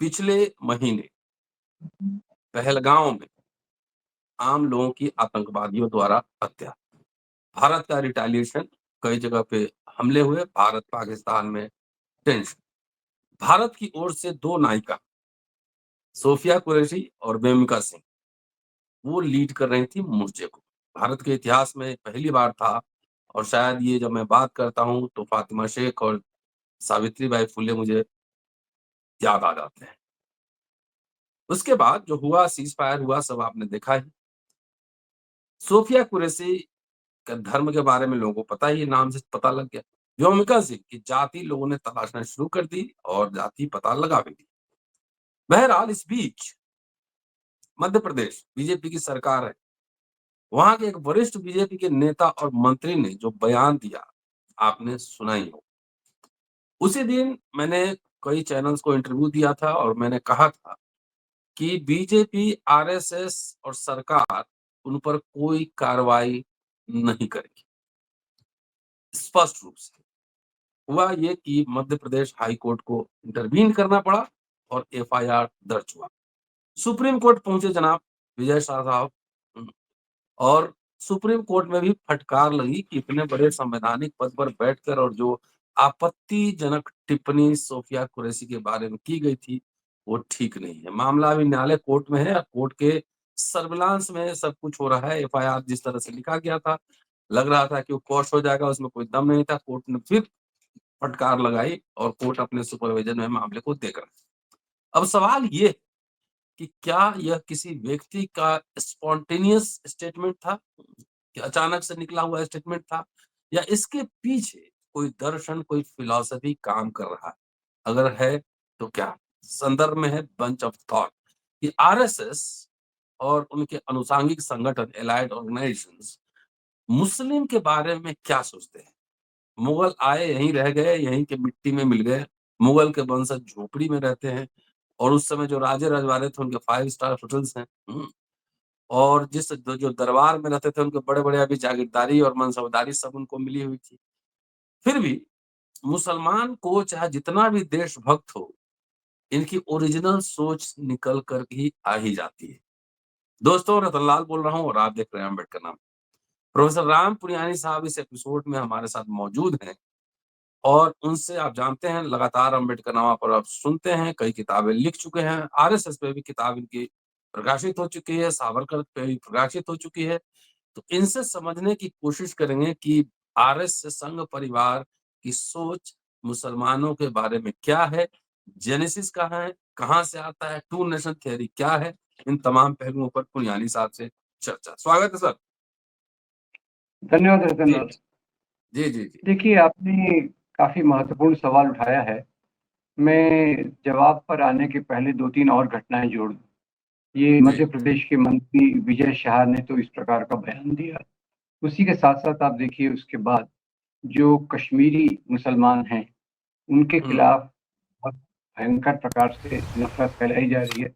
पिछले महीने पहलगांव में आम लोगों की आतंकवादियों द्वारा हत्या। भारत का रिटेलिएशन, कई जगह पे हमले हुए, भारत पाकिस्तान में टेंशन। भारत की ओर से 2 नायिका सोफिया कुरैशी और वेमिका सिंह वो लीड कर रही थी मोर्चे को। भारत के इतिहास में पहली बार था और शायद ये जब मैं बात करता हूँ तो फातिमा शेख और सावित्री बाई फुले मुझे याद आ जाते हैं। उसके बाद जो हुआ, सीज़ फायर हुआ, सब आपने देखा ही। सोफिया कुरैशी का धर्म के बारे में लोगों को पता ही है, नाम से पता लग गया। व्योमिका सिंह की जाति लोगों ने तलाशना शुरू कर दी और जाति पता लगा भी दी। बहरहाल इस बीच मध्य प्रदेश बीजेपी की सरकार है। वहां के एक वरिष्ठ बीजेपी के नेता और मंत्री ने जो बयान दिया, आपने सुना ही हो। उसी दिन मैंने कई चैनल्स को इंटरव्यू दिया था और मैंने कहा था कि बीजेपी, आरएसएस और सरकार उन पर कोई कार्रवाई नहीं करेगी। स्पष्ट रूप से हुआ ये कि मध्य प्रदेश हाई कोर्ट को इंटरवीन करना पड़ा और एफआईआर दर्ज हुआ। सुप्रीम कोर्ट पहुंचे जनाब विजय शाह साहब, और सुप्रीम कोर्ट में भी फटकार लगी कि इतने बड़े संवैधानिक पद पर बैठकर और जो आपत्तिजनक टिप्पणी सोफिया कुरैशी के बारे में की गई थी वो ठीक नहीं है। मामला अभी न्यायालय कोर्ट में है, कोर्ट के सर्विलांस में सब कुछ हो रहा है। एफआईआर जिस तरह से लिखा गया था, लग रहा था कि वो क्वॉश हो जाएगा, उसमें कोई दम नहीं था। कोर्ट ने फिर फटकार लगाई और कोर्ट अपने सुपरविजन में मामले को देख रहा है। अब सवाल ये है कि क्या यह किसी व्यक्ति का स्पॉन्टेनियस स्टेटमेंट था, कि अचानक से निकला हुआ स्टेटमेंट था, या इसके पीछे कोई दर्शन, कोई फिलॉसफी काम कर रहा है? अगर है तो क्या? संदर्भ में है बंच ऑफ थॉट कि आरएसएस और उनके अनुषांगिक संगठन एलाइड ऑर्गेनाइजेशंस मुस्लिम के बारे में क्या सोचते हैं? मुगल आए, यहीं रह गए, यहीं के मिट्टी में मिल गए। मुगल के वंशज झोपड़ी में रहते हैं और उस समय जो राजे रजवाड़े थे उनके 5 स्टार होटल्स हैं। और जिस जो दरबार में रहते थे उनके बड़े-बड़े अभी जागीरदारी और मनसबदारी सब उनको मिली हुई थी। फिर भी मुसलमान को चाहे जितना भी देशभक्त हो, इनकी ओरिजिनल सोच निकल कर ही आ ही जाती है। दोस्तों, रतनलाल बोल रहा हूँ और आप देख रहे हैं अम्बेडकर नाम। प्रोफेसर राम पुनियानी साहब इस एपिसोड में हमारे साथ मौजूद हैं और उनसे आप जानते हैं लगातार अम्बेडकरनामा पर आप सुनते हैं, कई किताबें लिख चुके हैं। आरएसएस पे भी किताब इनकी प्रकाशित हो चुकी है, सावरकर पे भी प्रकाशित हो चुकी है। तो इनसे समझने की कोशिश करेंगे कि आरएसएस संघ परिवार की सोच मुसलमानों के बारे में क्या है, जेनेसिस कहाँ है, कहाँ से आता है, टू नेशन थ्योरी क्या है, इन तमाम पहलुओं पर पुनियानी साहब से चर्चा। स्वागत है सर। धन्यवाद जी रतनलाल। जी जी जी। देखिए, आपने काफ़ी महत्वपूर्ण सवाल उठाया है। मैं जवाब पर आने के पहले 2-3 और घटनाएँ जोड़ दूँ। ये जी मध्य प्रदेश के मंत्री विजय शाह ने तो इस प्रकार का बयान दिया। उसी के साथ-साथ आप देखिए उसके बाद जो कश्मीरी मुसलमान हैं, उनके हम्म खिलाफ बहुत भयंकर प्रकार से नफ़रत फैलाई जा रही है,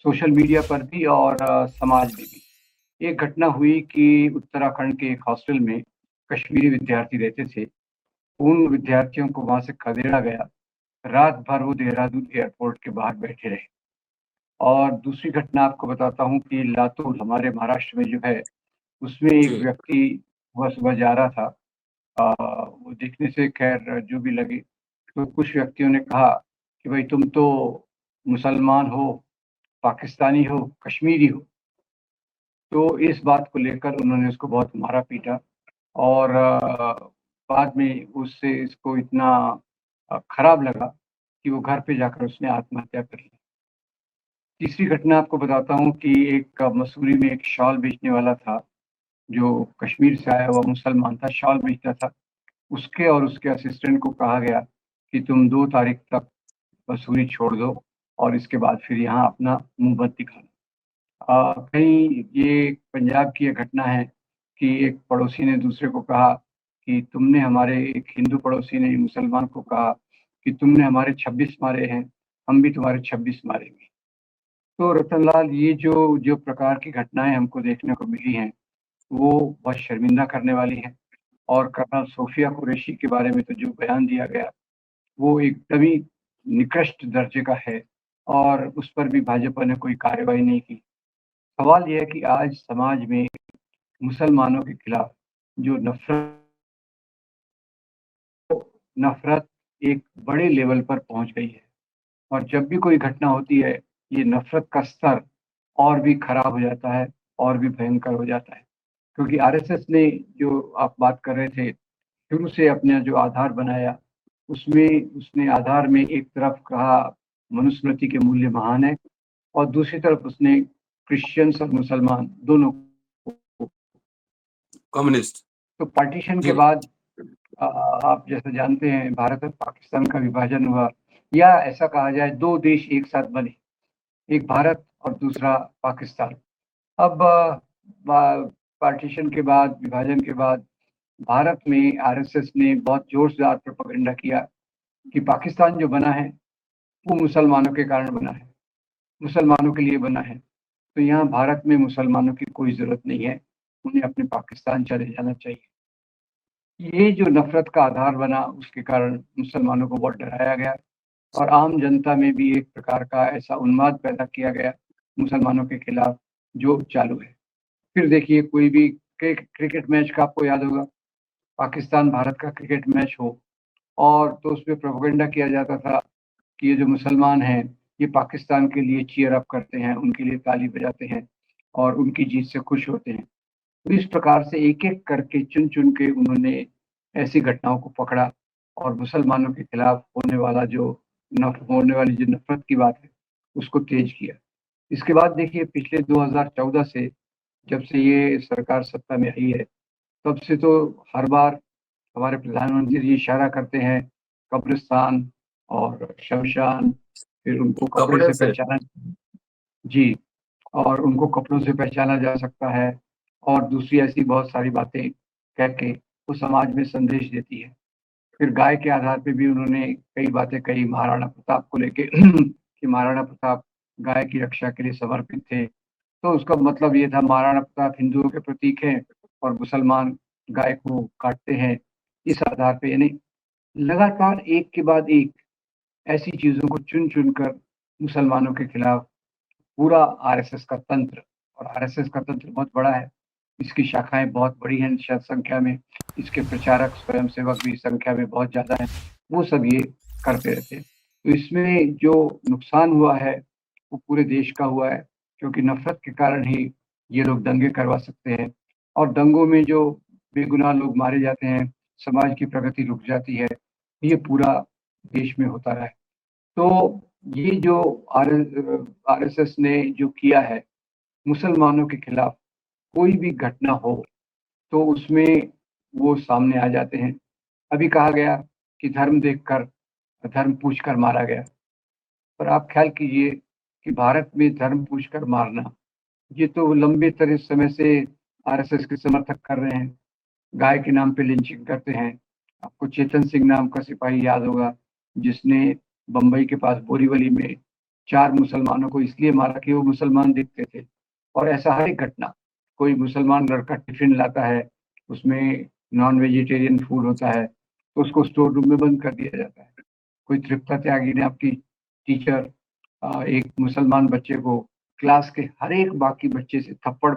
सोशल मीडिया पर भी और समाज में भी। एक घटना हुई कि उत्तराखंड के एक हॉस्टल में कश्मीरी विद्यार्थी रहते थे। उन विद्यार्थियों को वहाँ से खदेड़ा गया। रात भर वो देहरादून एयरपोर्ट के बाहर बैठे रहे। और दूसरी घटना आपको बताता हूँ कि लातूर हमारे महाराष्ट्र में जो है, उसमें एक जी व्यक्ति सुबह-सुबह जा रहा था। वो देखने से खैर जो भी लगे, तो कुछ व्यक्तियों ने कहा कि भई तुम तो मुसलमान हो, पाकिस्तानी हो, कश्मीरी हो। तो इस बात को लेकर उन्होंने उसको बहुत मारा-पीटा और बाद में उससे इसको इतना खराब लगा कि वो घर पे जाकर उसने आत्महत्या कर ली। तीसरी घटना आपको बताता हूँ कि एक मसूरी में एक शॉल बेचने वाला था, जो कश्मीर से आया हुआ मुसलमान था, शॉल बेचता था। उसके और उसके असिस्टेंट को कहा गया कि तुम 2 तारीख तक मसूरी छोड़ दो और इसके बाद फिर यहाँ अपना मुँह मत दिखाना। कहीं ये पंजाब की ये घटना है कि एक पड़ोसी ने दूसरे को कहा कि तुमने हमारे एक हिंदू पड़ोसी ने मुसलमान को कहा कि तुमने हमारे 26 मारे हैं, हम भी तुम्हारे 26 मारेंगे। तो रतनलाल, ये जो जो प्रकार की घटनाएँ हमको देखने को मिली हैं, वो बहुत शर्मिंदा करने वाली हैं। और कर्नल सोफिया कुरैशी के बारे में तो जो बयान दिया गया, वो एकदम ही निकृष्ट दर्जे का है। और उस पर भी भाजपा ने कोई कार्रवाई नहीं की। सवाल ये है कि आज समाज में मुसलमानों के खिलाफ जो नफ़रत एक बड़े लेवल पर पहुँच गई है और जब भी कोई घटना होती है, ये नफ़रत का स्तर और भी खराब हो जाता है और भी भयंकर हो जाता है। क्योंकि आरएसएस ने जो आप बात कर रहे थे, शुरू से अपना जो आधार बनाया, उसमें उसने आधार में एक तरफ कहा मनुस्मृति के मूल्य महान है और दूसरी तरफ उसने क्रिश्चियंस और मुसलमान दोनों को। कम्युनिस्ट। तो पार्टीशन के जी। बाद आप जैसे जानते हैं भारत और पाकिस्तान का विभाजन हुआ, या ऐसा कहा जाए 2 देश एक साथ बने, एक भारत और दूसरा पाकिस्तान। अब पार्टीशन के बाद, विभाजन के बाद भारत में आरएसएस ने बहुत जोरदार प्रोपेगेंडा किया कि पाकिस्तान जो बना है वो मुसलमानों के कारण बना है, मुसलमानों के लिए बना है। तो यहाँ भारत में मुसलमानों की कोई ज़रूरत नहीं है, उन्हें अपने पाकिस्तान चले जाना चाहिए। ये जो नफ़रत का आधार बना, उसके कारण मुसलमानों को बहुत डराया गया और आम जनता में भी एक प्रकार का ऐसा उन्माद पैदा किया गया मुसलमानों के खिलाफ, जो चालू है। फिर देखिए कोई भी क्रिकेट मैच का आपको याद होगा, पाकिस्तान भारत का क्रिकेट मैच हो और तो उसमें प्रोपेगेंडा किया जाता था कि ये जो मुसलमान हैं, ये पाकिस्तान के लिए चीयर अप करते हैं, उनके लिए ताली बजाते हैं और उनकी जीत से खुश होते हैं। तो इस प्रकार से एक-एक करके चुन-चुन के उन्होंने ऐसी घटनाओं को पकड़ा और मुसलमानों के खिलाफ होने वाली जो नफ़रत की बात है, उसको तेज़ किया। इसके बाद देखिए पिछले 2014 से जब से ये सरकार सत्ता में आई है, तब से तो हर बार हमारे प्रधानमंत्री जी इशारा करते हैं कब्रिस्तान और शमशान, फिर उनको कपड़े कपड़े से से। पहचाना। जी, और उनको कपड़ों से पहचाना जा सकता है और दूसरी ऐसी बहुत सारी बातें कह के वो समाज में संदेश देती है। फिर गाय के आधार पे भी उन्होंने कई बातें कही महाराणा प्रताप को लेके कि महाराणा प्रताप गाय की रक्षा के लिए समर्पित थे। तो उसका मतलब ये था महाराणा प्रताप हिंदुओं के प्रतीक हैं और मुसलमान गाय को काटते हैं। इस आधार पे यानी लगातार एक के बाद एक ऐसी चीज़ों को चुन-चुन कर मुसलमानों के खिलाफ पूरा आरएसएस का तंत्र, और आरएसएस का तंत्र बहुत बड़ा है। इसकी शाखाएँ बहुत बड़ी हैं शायद संख्या में, इसके प्रचारक, स्वयंसेवक भी संख्या में बहुत ज़्यादा हैं, वो सब ये करते रहते हैं। तो इसमें जो नुकसान हुआ है, वो पूरे देश का हुआ है, क्योंकि नफ़रत के कारण ही ये लोग दंगे करवा सकते हैं और दंगों में जो बेगुनाह लोग मारे जाते हैं, समाज की प्रगति रुक जाती है, ये पूरा देश में होता रहा है। तो ये जो आरएसएस ने जो किया है, मुसलमानों के खिलाफ कोई भी घटना हो, तो उसमें वो सामने आ जाते हैं। अभी कहा गया कि धर्म देखकर, धर्म पूछकर मारा गया। पर आप ख़्याल कीजिए कि भारत में धर्म पूछकर मारना, ये तो लंबे तरह समय से आरएसएस के समर्थक कर रहे हैं। गाय के नाम पे लिंचिंग करते हैं। आपको चेतन सिंह नाम का सिपाही याद होगा, जिसने बम्बई के पास बोरीवली में 4 मुसलमानों को इसलिए मारा कि वो मुसलमान दिखते थे। और ऐसा हर एक घटना, कोई मुसलमान लड़का टिफ़िन लाता है, उसमें नॉन वेजिटेरियन फूड होता है, तो उसको स्टोर रूम में बंद कर दिया जाता है। कोई तृप्ता त्यागी ने आपकी टीचर एक मुसलमान बच्चे को क्लास के हर एक बाकी बच्चे से थप्पड़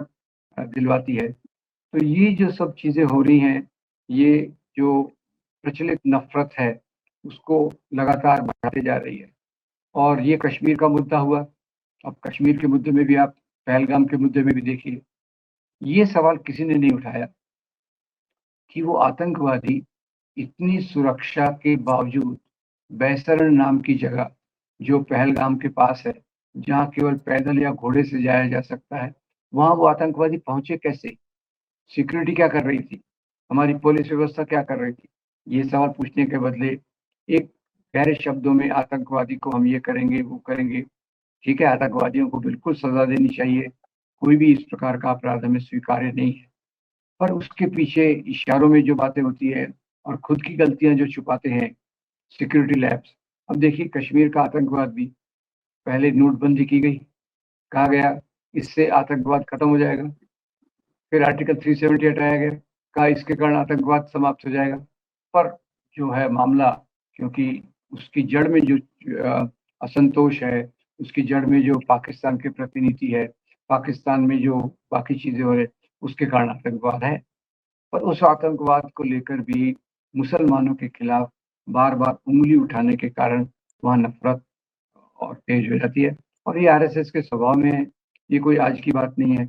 दिलवाती है। तो ये जो सब चीज़ें हो रही हैं, ये जो प्रचलित नफ़रत है, उसको लगातार बढ़ाते जा रही है। और ये कश्मीर का मुद्दा हुआ, अब कश्मीर के मुद्दे में भी आप पहलगाम के मुद्दे में भी देखिए, ये सवाल किसी ने नहीं उठाया कि वो आतंकवादी इतनी सुरक्षा के बावजूद बैसरण नाम की जगह, जो पहलगाम के पास है, जहाँ केवल पैदल या घोड़े से जाया जा सकता है, वहाँ वो आतंकवादी पहुँचे कैसे? सिक्योरिटी क्या कर रही थी? हमारी पुलिस व्यवस्था क्या कर रही थी? ये सवाल पूछने के बदले एक गहरे शब्दों में आतंकवादी को हम ये करेंगे, वो करेंगे। ठीक है, आतंकवादियों को बिल्कुल सज़ा देनी चाहिए, कोई भी इस प्रकार का अपराध हमें स्वीकार्य नहीं है। पर उसके पीछे इशारों में जो बातें होती है और खुद की गलतियाँ जो छुपाते हैं सिक्योरिटी लैब्स। अब देखिए कश्मीर का आतंकवाद भी, पहले नोटबंदी की गई, कहा गया इससे आतंकवाद खत्म हो जाएगा। फिर आर्टिकल 370 हटाया गया, कहा इसके कारण आतंकवाद समाप्त हो जाएगा। पर जो है मामला, क्योंकि उसकी जड़ में जो असंतोष है, उसकी जड़ में जो पाकिस्तान के प्रतिनिधि है, पाकिस्तान में जो बाकी चीज़ें हो रही, उसके कारण आतंकवाद है। पर उस आतंकवाद को लेकर भी मुसलमानों के खिलाफ बार-बार उँगली उठाने के कारण वहाँ नफ़रत और तेज़ हो जाती है। और ये आरएसएस के स्वभाव में है, ये कोई आज की बात नहीं है।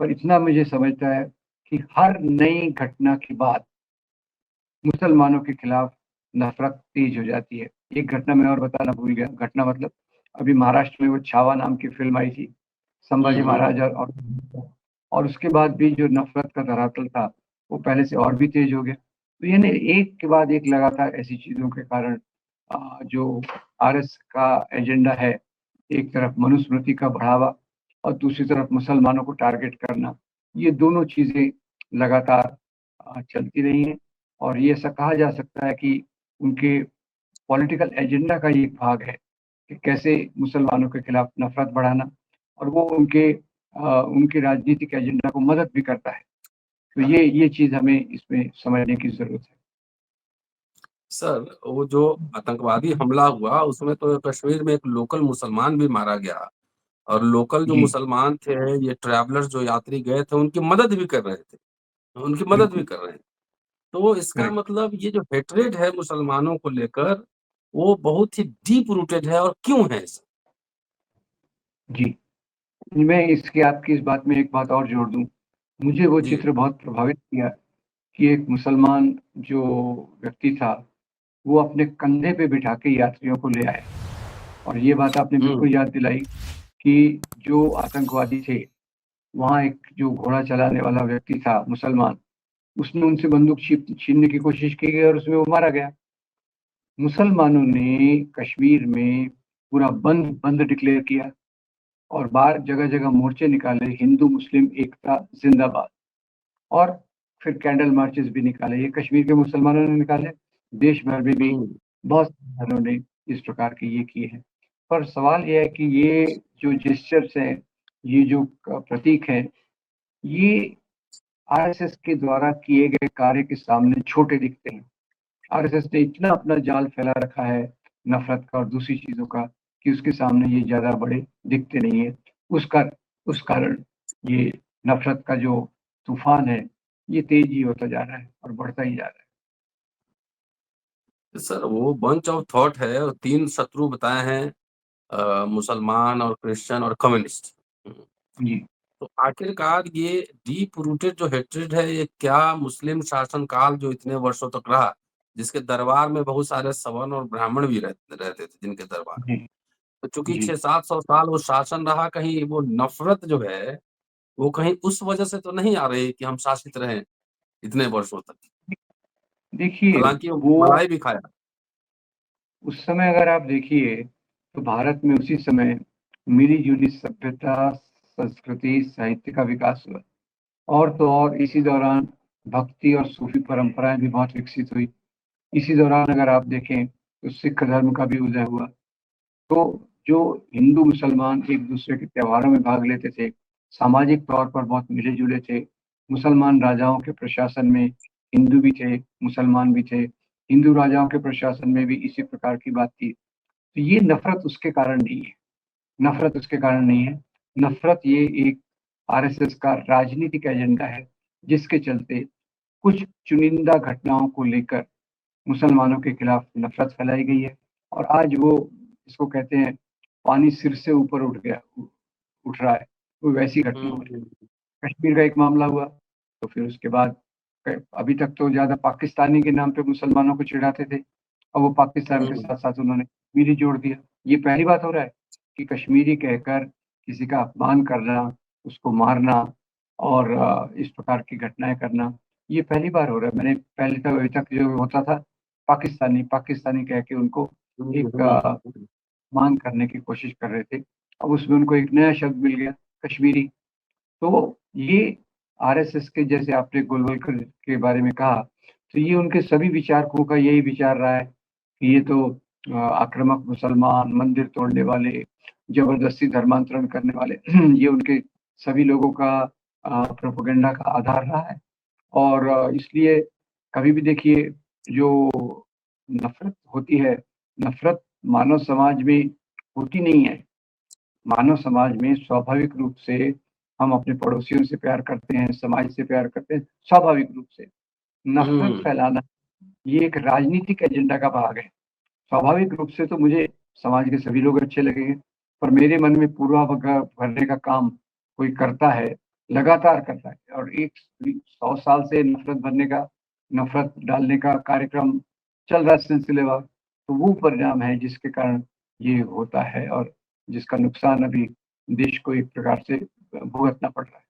पर इतना मुझे समझता है कि हर नई घटना के बाद मुसलमानों के खिलाफ नफ़रत तेज़ हो जाती है। एक घटना मैं और बताना भूल गया, घटना मतलब अभी महाराष्ट्र में वो छावा नाम की फ़िल्म आई थी, संभाजी महाराज और उसके बाद भी जो नफ़रत का धरातल था, वो पहले से और भी तेज़ हो गया। तो यानी एक के बाद एक लगातार ऐसी चीज़ों के कारण जो आरएस का एजेंडा है, एक तरफ मनुस्मृति का बढ़ावा और दूसरी तरफ मुसलमानों को टारगेट करना, ये दोनों चीज़ें लगातार चलती रही हैं और ये ऐसा कहा जा सकता है कि उनके पॉलिटिकल एजेंडा का ये एक भाग है कि कैसे मुसलमानों के खिलाफ नफ़रत बढ़ाना और वो उनके राजनीतिक एजेंडा को मदद भी करता है। तो ये चीज़ हमें इसमें समझने की ज़रूरत है। सर, वो जो आतंकवादी हमला हुआ उसमें तो कश्मीर में एक लोकल मुसलमान भी मारा गया और लोकल जो जी, मुसलमान थे, ये ट्रैवलर्स जो यात्री गए थे, उनकी मदद भी कर रहे थे। उनकी मदद भी बिल्कुल, कर रहे हैं। तो इसका करेक्ट। मतलब ये जो हेट्रेड है मुसलमानों को लेकर, वो बहुत ही डीप रूटेड है और क्यों है ऐसा? जी, मैं इसकी आपकी इस बात में एक बात और जोड़ दूँ। मुझे वो जी। चित्र बहुत प्रभावित किया कि एक मुसलमान जो व्यक्ति था, वो अपने कंधे पे बिठा के यात्रियों को ले आया और ये बात आपने हुँ, बिल्कुल याद दिलाई कि जो आतंकवादी थे, वहाँ एक जो घोड़ा चलाने वाला व्यक्ति था मुसलमान, उसने उनसे बंदूक छीनने की कोशिश की और उसमें वो मारा गया। मुसलमानों ने कश्मीर में पूरा बंद बंद डिक्लेयर किया और बाहर जगह-जगह मोर्चे निकाले, हिंदू मुस्लिम एकता ज़िंदाबाद और फिर कैंडल मार्चेज़ भी निकाले। ये कश्मीर के मुसलमानों ने निकाले, देश भर में भी हुँ। बहुत मुसलमानों ने इस प्रकार के ये किए हैं। पर सवाल ये है कि ये जो जेस्चर्स हैं, ये जो प्रतीक हैं, ये आरएसएस के द्वारा किए गए कार्य के सामने छोटे दिखते हैं। आरएसएस ने इतना अपना जाल फैला रखा है नफ़रत का और दूसरी चीज़ों का कि उसके सामने ये ज़्यादा बड़े दिखते नहीं हैं। उसका उस कारण ये नफ़रत का जो तूफ़ान है, ये तेज़ ही होता जा रहा है और बढ़ता ही जा रहा सर, वो बंच ऑफ थॉट है और 3 शत्रु बताए हैं मुसलमान और क्रिश्चियन और कम्युनिस्ट। हुँ। है। जी, तो आखिरकार ये डीप रूटेड जो हेट्रेड है, ये क्या मुस्लिम शासन काल जो इतने वर्षों तक रहा, जिसके दरबार में बहुत सारे सवर्ण और ब्राह्मण भी रहते थे जिनके दरबार में। जी, तो चूँकि जी। 600-700 साल वो शासन रहा, कहीं वो नफ़रत जो है, वो कहीं उस वजह से तो नहीं आ रही कि हम शासित रहें इतने वर्षों तक। देखिए, हालाँकि वो वो मलाई भी खाया। उस समय अगर आप देखिए, तो भारत में उसी समय मिली-जुली सभ्यता, संस्कृति, साहित्य का विकास हुआ। और तो और इसी दौरान भक्ति और सूफ़ी परंपराएँ भी बहुत विकसित हुई। इसी दौरान अगर आप देखें, तो सिख धर्म का भी उदय हुआ। तो जो हिंदू मुसलमान एक-दूसरे के त्योहारों में भाग लेते थे, सामाजिक तौर पर बहुत मिले-जुले थे। मुसलमान राजाओं के प्रशासन में हिंदू भी थे, मुसलमान भी थे। हिंदू राजाओं के प्रशासन में भी इसी प्रकार की बात थी। तो ये नफ़रत उसके कारण नहीं है। नफ़रत उसके कारण नहीं है। नफ़रत ये एक आरएसएस का राजनीतिक एजेंडा है, जिसके चलते कुछ चुनिंदा घटनाओं को लेकर मुसलमानों के खिलाफ नफ़रत फैलाई गई है और आज वो इसको कहते हैं पानी सिर से ऊपर उठ रहा है, वो वैसी घटना हो हुँ, रही हुँ, है। कश्मीर का एक मामला हुआ, तो फिर उसके बाद अभी तक तो ज़्यादा पाकिस्तानी के नाम पे मुसलमानों को चिढ़ाते थे, अब वो पाकिस्तान के हुँ। साथ-साथ उन्होंने कश्मीरी जोड़ दिया। ये पहली बात हो रहा है कि कश्मीरी कहकर किसी का अपमान करना, उसको मारना और इस प्रकार की घटनाएँ करना, ये पहली बार हो रहा है। मैंने पहले तो अभी तक जो होता था पाकिस्तानी, पाकिस्तानी कह के उनको हुँ, एक हुँ, हुँ। मान करने की कोशिश कर रहे थे। अब उसमें उनको एक नया शब्द मिल गया, कश्मीरी। तो ये आरएसएस के जैसे आपने गोलवलकर के बारे में कहा, तो ये उनके सभी विचारकों का यही विचार रहा है कि ये तो आक्रामक मुसलमान, मंदिर तोड़ने वाले, ज़बरदस्ती धर्मांतरण करने वाले, ये उनके सभी लोगों का प्रोपेगेंडा का आधार रहा है। और इसलिए कभी भी देखिए जो नफ़रत होती है, नफ़रत मानव समाज में होती नहीं है, मानव समाज में स्वाभाविक रूप से हम अपने पड़ोसियों से प्यार करते हैं, समाज से प्यार करते हैं, स्वाभाविक रूप से। नफ़रत फैलाना ये एक राजनीतिक एजेंडा का भाग है। स्वाभाविक रूप से तो मुझे समाज के सभी लोग अच्छे लगेंगे, पर मेरे मन में पूर्वाग्रह भरने का काम कोई करता है, लगातार करता है और 100 साल से नफ़रत डालने का कार्यक्रम चल रहा है सिलसिलेवार। तो वो परिणाम है जिसके कारण ये होता है और जिसका नुकसान अभी देश को एक प्रकार से भुगतना पड़ रहा है।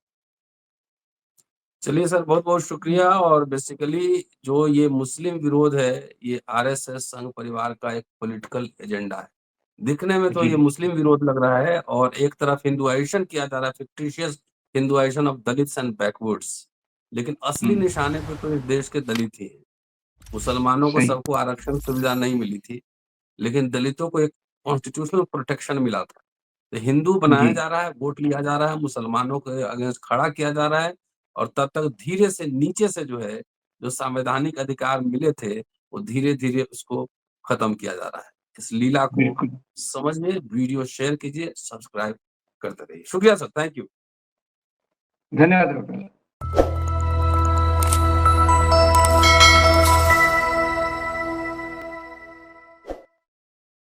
चलिए सर, बहुत-बहुत शुक्रिया। और बेसिकली जो ये मुस्लिम विरोध है, ये आरएसएस संघ परिवार का एक पॉलिटिकल एजेंडा है। दिखने में तो जी, ये मुस्लिम विरोध लग रहा है और एक तरफ हिंदुआइज़ेशन किया जा रहा है, fictitious Hinduisation of Dalits and backwards. लेकिन असली हुँ, निशाने पे तो इस देश के दलित ही हैं। मुसलमानों को सही, सबको आरक्षण सुविधा नहीं मिली थी, लेकिन दलितों को एक कॉन्स्टिट्यूशनल प्रोटेक्शन मिला था। तो हिंदू बनाया जी, जा रहा है, वोट लिया जा रहा है, मुसलमानों के अगेंस्ट खड़ा किया जा रहा है और तब तक धीरे से नीचे से जो है, जो संवैधानिक अधिकार मिले थे, वो धीरे-धीरे उसको खत्म किया जा रहा है। इस लीला को बिल्कुल। समझिए, वीडियो शेयर कीजिए, सब्सक्राइब करते रहिए। शुक्रिया सर, थैंक यू। धन्यवाद डॉक्टर।